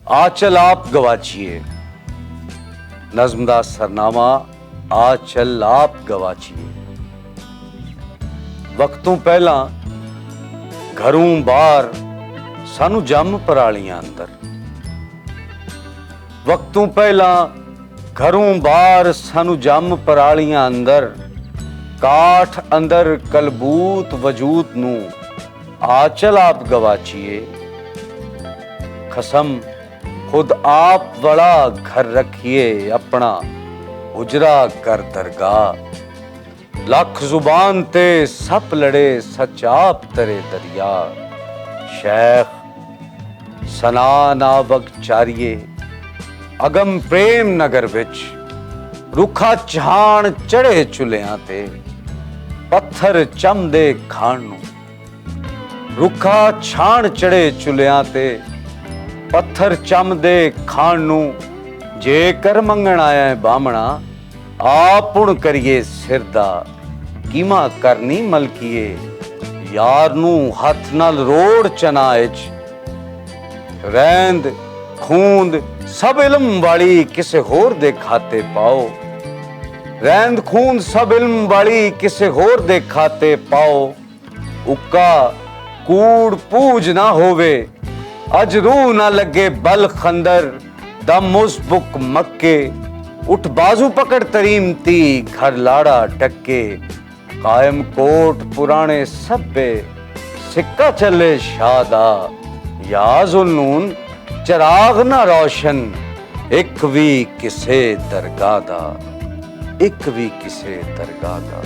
आचल आप गवाचिए। नज़्म दा सरनामा आचल आप गवाचिए। वक्तों पहला घरों बाहर सानू जम परालियां अंदर। वक्तों पहला घरों बाहर सानू जम परालियां अंदर। काठ अंदर कलबूत वजूद नू आचल आप गवाचिए। खसम खुद आप बड़ा घर रखिए, अपना उजरा कर दरगाह। लख जुबान ते सप लड़े सच आप तरे दरिया। शेख सना नावक चारिए अगम प्रेम नगर विच। रुखा चाण चढ़े चुलियां ते पत्थर चमदे खाण नू। रुखा छाण चढ़े चुलियां ते पत्थर चमदे खाण नू। जेकर मंगण आया है बामणा आप हुण करिए सिर दा। कीमा करनी मलकीए यार नू हथ नाल रोड़ चना इच। रैंद खूंद सब इल्म वाली किसे होर दे खाते पाओ। रैंद खूंद सब इल्म वाली किसे होर दे खाते पाओ। उक्का कूड़ पूज ना होवे अज रूह ना लगे बल खंदर। दम मुस्बुक मक्के उठ बाजू पकड़ तरीम ती घर लाड़ा टक्के। कायम कोट पुराने सब्बे सिक्का चले शादा। या जुन्नून चराग ना रोशन एक भी किसे दरगाह दा। एक भी किसे दरगाह दा।